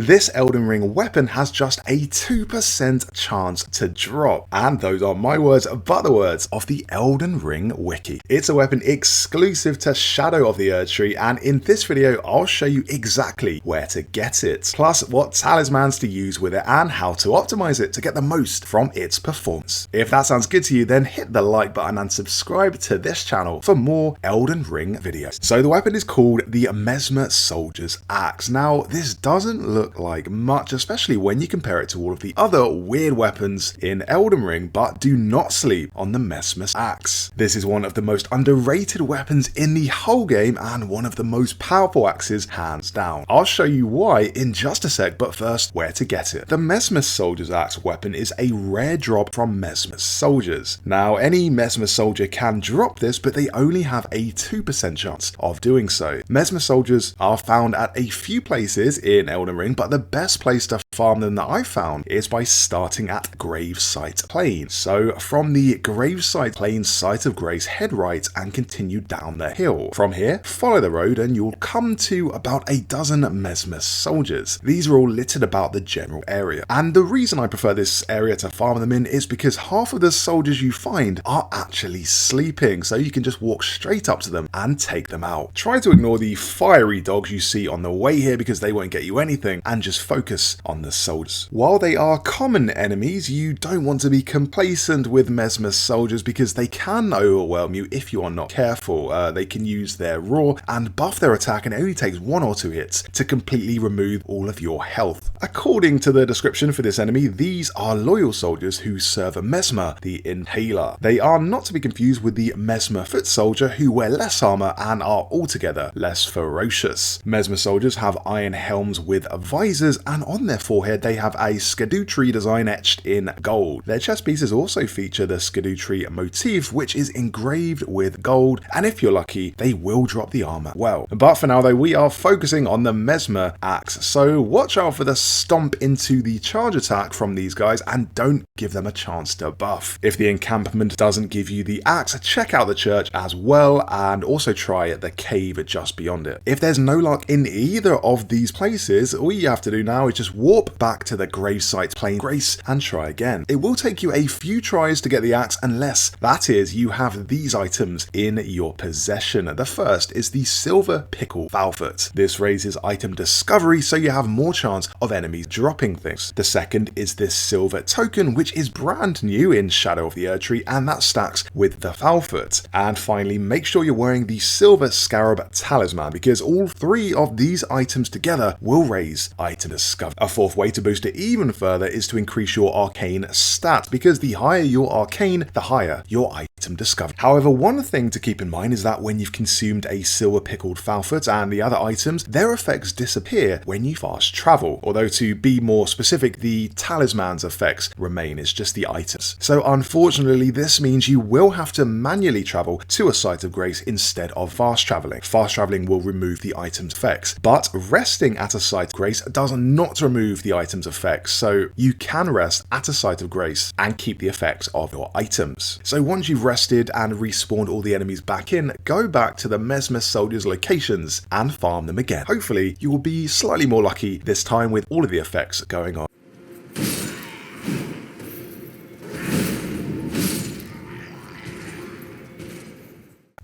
this Elden Ring weapon has just a 2% chance to drop. And those are my words, but the words of the Elden Ring wiki. It's a weapon exclusive to Shadow of the Erdtree, and in this video I'll show you exactly where to get it, plus what talismans to use with it and how to optimize it to get the most from its performance. If that sounds good to you, then hit the like button and subscribe to this channel for more Elden Ring videos. So the weapon is called the Mesmer Soldier's Axe. Now this doesn't look like much, especially when you compare it to all of the other weird weapons in Elden Ring, but do not sleep on the Mesmer's Axe. This is one of the most underrated weapons in the whole game and one of the most powerful axes hands down. I'll show you why in just a sec, but first where to get it. The Mesmer Soldier's Axe weapon is a rare drop from Mesmer soldiers. Now any Mesmer soldier can drop this, but they only have a 2% chance of doing so. Mesmer soldiers are found at a few places in Elden Ring, but the best place to farm them that I found is by starting at Gravesite Plain. So from the Gravesite Plain site of grace, head right and continue down the hill. From here, follow the road and you'll come to about a dozen Mesmer soldiers. These are all littered about the general area. And the reason I prefer this area to farm them in is because half of the soldiers you find are actually sleeping, so you can just walk straight up to them and take them out. Try to ignore the fiery dogs you see on the way here because they won't get you anything, and just focus on the soldiers. While they are common enemies, you don't want to be complacent with Mesmer soldiers because they can overwhelm you if you are not careful. They can use their roar and buff their attack, and it only takes 1 or 2 hits to completely remove all of your health. According to the description for this enemy, these are loyal soldiers who serve a Mesmer, the Inhaler. They are not to be confused with the Mesmer foot soldier, who wear less armor and are altogether less ferocious. Mesmer soldiers have iron helms with visors, and on their forehead they have a Erdtree design etched in gold. Their chest pieces also feature the Erdtree motif, which is engraved with gold, and if you're lucky, they will drop the armor well. But for now though, we are focusing on the Mesmer axe, so watch out for the stomp into the charge attack from these guys and don't give them a chance to buff. If the encampment doesn't give you the axe, check out the church as well, and also try the cave just beyond it. If there's no luck in either of these places, all you have to do now is just warp back to the Gravesite Plain Grace and try again. It will take you a few tries to get the axe unless, that is, you have these items in your possession. The first is the Silver Pickle Foulfoot. This raises item discovery, so you have more chance of enemies dropping things. The second is this Silver Token, which is brand new in Shadow of the Erdtree, and that stacks with the Foulfoot. And finally, make sure you're wearing the Silver Scarab Talisman, because all 3 of these items together will raise item discovery. A fourth way to boost it even further is to increase your arcane stat, because the higher your arcane, the higher your item discovery. However, one thing to keep in mind is that when you've consumed a Silver Pickled Foulfoot and the other items, their effects disappear when you fast travel. Although to be more specific, the talisman's effects remain, it's just the items. So unfortunately, this means you will have to manually travel to a site of grace instead of fast traveling. Fast traveling will remove the item's effects, but resting at a site of grace does not remove the item's effects, so you can rest at a site of grace and keep the effects of your items. So once you've rested and respawned all the enemies back in, go back to the Mesmer soldiers' locations and farm them again. Hopefully you will be slightly more lucky this time with all of the effects going on.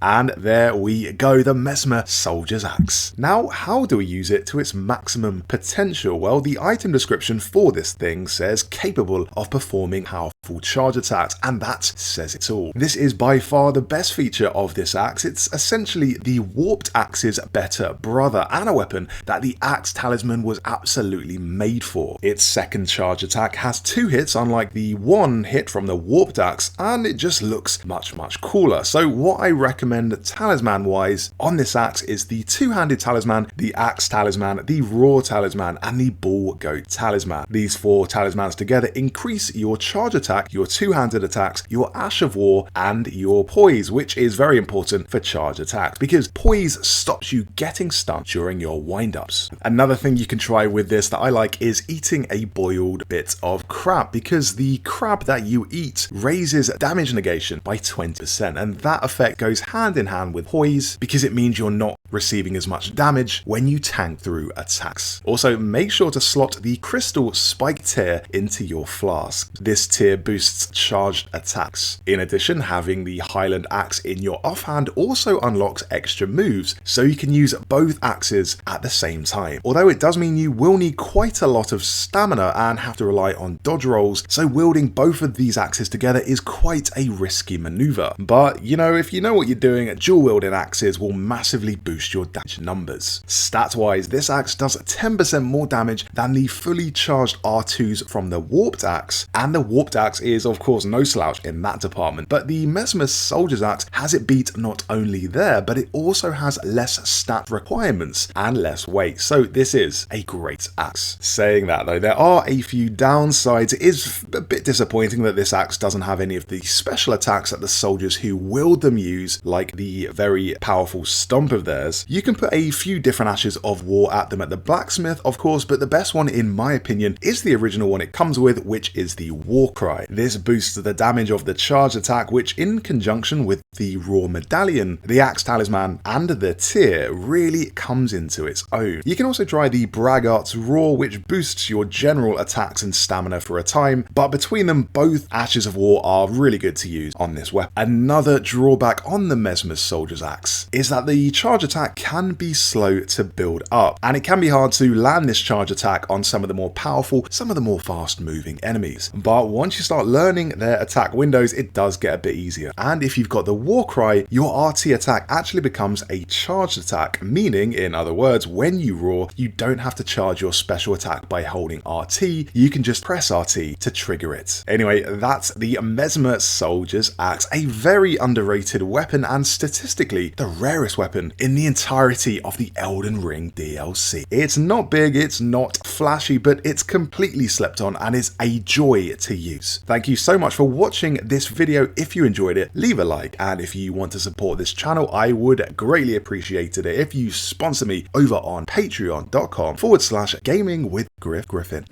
And there we go, the Mesmer Soldier's Axe. Now, how do we use it to its maximum potential? Well, the item description for this thing says capable of performing powerful charge attacks, and that says it all. This is by far the best feature of this axe. It's essentially the warped axe's better brother, and a weapon that the axe talisman was absolutely made for. Its second charge attack has 2 hits, unlike the 1 hit from the warped axe, and it just looks much cooler. So what I recommend talisman wise on this axe is the 2-handed talisman, the axe talisman, the roar talisman, and the bull goat talisman. These 4 talismans together increase your charge attack attack, your two-handed attacks, your Ash of War, and your poise, which is very important for charge attacks because poise stops you getting stunned during your wind-ups. Another thing you can try with this that I like is eating a boiled bit of crab, because the crab that you eat raises damage negation by 20%, and that effect goes hand in hand with poise because it means you're not receiving as much damage when you tank through attacks. Also, make sure to slot the crystal spike tier into your flask. This tier boosts charged attacks. In addition, having the Highland axe in your offhand also unlocks extra moves, so you can use both axes at the same time. Although it does mean you will need quite a lot of stamina and have to rely on dodge rolls, so wielding both of these axes together is quite a risky maneuver. But you know, if you know what you're doing, dual wielding axes will massively boost your damage numbers. Stats wise, this axe does 10% more damage than the fully charged R2s from the warped axe, and the warped axe is of course no slouch in that department, but the Mesmer's soldier's axe has it beat not only there, but it also has less stat requirements and less weight, so this is a great axe. Saying that though, there are a few downsides. It is a bit disappointing that this axe doesn't have any of the special attacks that the soldiers who wield them use, like the very powerful stomp of theirs. You can put a few different Ashes of War at them at the blacksmith, of course, but the best one in my opinion is the original one it comes with, which is the War Cry. This boosts the damage of the charge attack, which in conjunction with the Raw Medallion, the Axe Talisman, and the tier really comes into its own. You can also try the Braggart's Raw, which boosts your general attacks and stamina for a time, but between them, both Ashes of War are really good to use on this weapon. Another drawback on the Mesmer's Soldier's Axe is that the charge attack can be slow to build up, and it can be hard to land this charge attack on some of the more powerful, some of the more fast moving enemies. But once you start learning their attack windows, it does get a bit easier. And if you've got the War Cry, your RT attack actually becomes a charged attack, meaning, in other words, when you roar, you don't have to charge your special attack by holding RT, you can just press RT to trigger it. Anyway, that's the Mesmer Soldier's Axe, a very underrated weapon and statistically the rarest weapon in the entirety of the Elden Ring DLC. It's not big, it's not flashy, but it's completely slept on and is a joy to use. Thank you so much for watching this video. If you enjoyed it, leave a like, and if you want to support this channel, I would greatly appreciate it if you sponsor me over on patreon.com/gamingwithgriffgriffin.